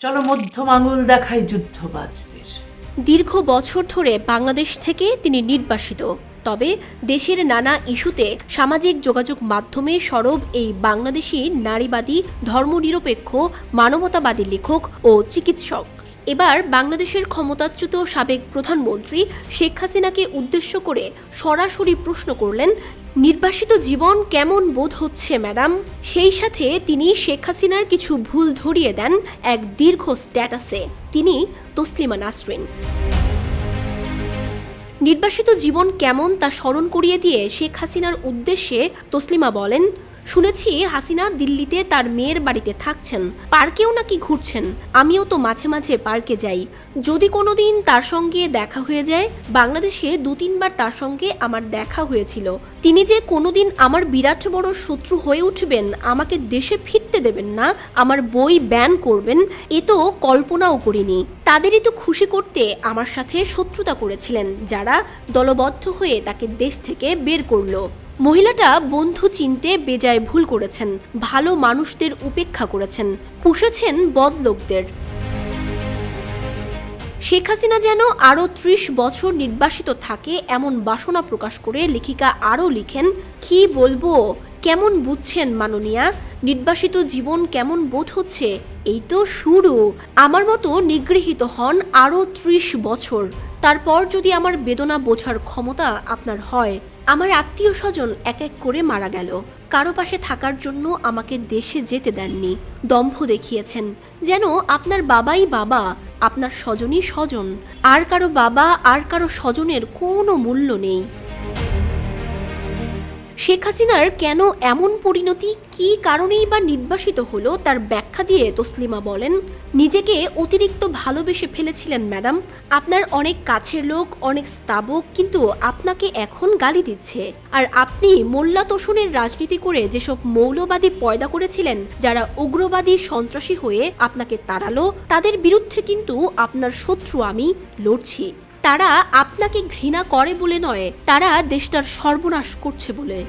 চলো মধ্যম আঙুল দেখাই যুদ্ধবাজদের। দীর্ঘ বছর ধরে বাংলাদেশ থেকে তিনি নির্বাসিত। তবে দেশের নানা ইস্যুতে সামাজিক যোগাযোগ মাধ্যমে সরব এই বাংলাদেশি নারীবাদী, ধর্মনিরপেক্ষ, মানবতাবাদী লেখক ও চিকিৎসক এবার বাংলাদেশের ক্ষমতাচ্যুত সাবেক প্রধানমন্ত্রী শেখ হাসিনাকে উদ্দেশ্য করে সরাসরি প্রশ্ন করলেন, নির্বাসিত জীবন কেমন বোধ হচ্ছে ম্যাডাম? সেই সাথে তিনি শেখ হাসিনার কিছু ভুল ধরিয়ে দেন এক দীর্ঘ স্ট্যাটাসে। তিনি তসলিমা নাসরিন। নির্বাসিত জীবন কেমন তা স্মরণ করিয়ে দিয়ে শেখ হাসিনার উদ্দেশ্যে তসলিমা বলেন, শুনেছি হাসিনা দিল্লিতে তার মেয়ের বাড়িতে থাকছেন, পার্কেও নাকি ঘুরছেন। আমিও তো মাঝে মাঝে পার্কে যাই, যদি কোনোদিন তার সঙ্গে দেখা হয়ে যায়। বাংলাদেশে 2-3 বার তার সঙ্গে আমার দেখা হয়েছিল। তিনি যে কোনোদিন আমার বিরাট বড় শত্রু হয়ে উঠবেন, আমাকে দেশে ফিরতে দেবেন না, আমার বই ব্যান করবেন, এ তো কল্পনাও করিনি। তাদেরই তো খুশি করতে আমার সাথে শত্রুতা করেছিলেন যারা দলবদ্ধ হয়ে তাকে দেশ থেকে বের করলো। মহিলাটা বন্ধু চিনতে বেজায় ভুল করেছেন, ভালো মানুষদের উপেক্ষা করেছেন, পুষেছেন বদলোকদের। শেখ হাসিনা যেন আরও 30 বছর নির্বাসিত থাকে এমন বাসনা প্রকাশ করে লেখিকা আরও লিখেন, কি বলবো, কেমন বুঝছেন মাননীয়া? নির্বাসিত জীবন কেমন বোধ হচ্ছে? এই তো শুরু। আমার মতো নিগৃহীত হন আরও 30 বছর, তারপর যদি আমার বেদনা বোঝার ক্ষমতা আপনার হয়। আমার আত্মীয় স্বজন এক এক করে মারা গেল, কারো পাশে থাকার জন্য আমাকে দেশে যেতে দেননি, দম্ভ দেখিয়েছেন, যেন আপনার বাবাই বাবা, আপনার স্বজনই স্বজন, আর কারো বাবা আর কারো স্বজনের কোনো মূল্য নেই। শেখ হাসিনার কেন এমন পরিণতি, কী কারণেই বা নির্বাসিত হলো, তার ব্যাখ্যা দিয়ে তসলিমা বলেন, নিজেকে অতিরিক্ত ভালোবেসে ফেলেছিলেন ম্যাডাম। আপনার অনেক কাছের লোক, অনেক স্তাবক কিন্তু আপনাকে এখন গালি দিচ্ছে। আর আপনি মোল্লা তোষণের রাজনীতি করে যেসব মৌলবাদী পয়দা করেছিলেন, যারা উগ্রবাদী সন্ত্রাসী হয়ে আপনাকে তাড়ালো, তাদের বিরুদ্ধে কিন্তু আপনার শত্রু আমি লড়ছি। তারা আপনাকে ঘৃণা করে বলে নয়, তারা দেশটার সর্বনাশ করছে বলে।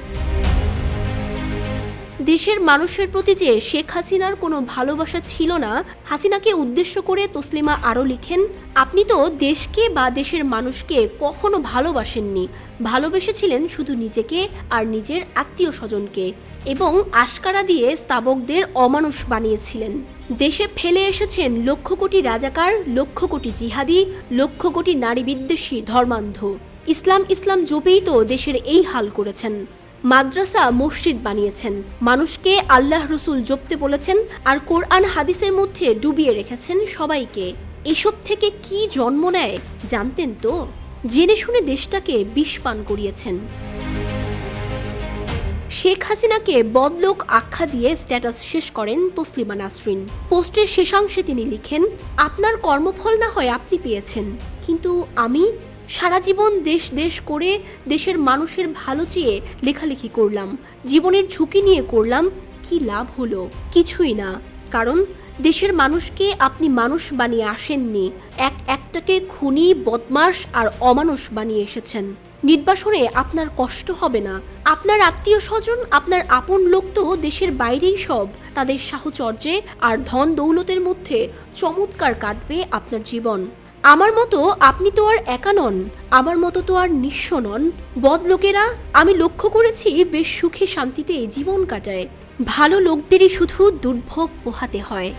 দেশের মানুষের প্রতি যে শেখ হাসিনার কোনো ভালোবাসা ছিল না, হাসিনাকে উদ্দেশ্য করে তসলিমা আরও লিখেন, আপনি তো দেশকে বা দেশের মানুষকে কখনো ভালোবাসেননি, ভালোবেসেছিলেন শুধু নিজেকে আর নিজের আত্মীয় স্বজনকে, এবং আশকারা দিয়ে স্তাবকদের অমানুষ বানিয়েছিলেন। দেশে ফেলে এসেছেন লক্ষ কোটি রাজাকার, লক্ষ কোটি জিহাদি, লক্ষ কোটি নারী বিদ্বেষী ধর্মান্ধ। ইসলাম ইসলাম জপেই তো দেশের এই হাল করেছেন। মাদ্রাসা মসজিদ বানিয়েছেন, মানুষকে আল্লাহ রসুল জপতে বলেছেন, আর কোরআন হাদিসের মধ্যে ডুবিয়ে রেখেছেন সবাইকে। এসব থেকে কি জন্ম নেয় জানতেন তো? জেনে শুনে দেশটাকে বিষ পান করিয়েছেন। শেখ হাসিনাকে বদলোক আখ্যা দিয়ে স্ট্যাটাস শেষ করেন তসলিমা নাসরিন। পোস্টের শেষাংশে তিনি লিখেন, আপনার কর্মফল না হয় আপনি পেয়েছেন, কিন্তু আমি সারা জীবন দেশ দেশ করে দেশের মানুষের ভালো চেয়ে লেখালেখি করলাম, জীবনের ঝুঁকি নিয়ে করলাম, কি লাভ হলো? কিছুই না। কারণ দেশের মানুষকে আপনি মানুষ বানিয়ে আসেননি, একটাকে খুনি, বদমাশ আর অমানুষ বানিয়ে এসেছেন। নির্বাসনে আপনার কষ্ট হবে না, আপনার আত্মীয় স্বজন, আপনার আপন লোক তো দেশের বাইরেই সব, তাদের সাহচর্যে আর ধন দৌলতের মধ্যে চমৎকার কাটবে আপনার জীবন। আমার মতো আপনি তো আর একা নন, আমার মতো তো আর নিঃস্ব নন। বদলোকেরা আমি লক্ষ্য করেছি বেশ সুখে শান্তিতে জীবন কাটায়, ভালো লোকদেরই শুধু দুর্ভোগ পোহাতে হয়।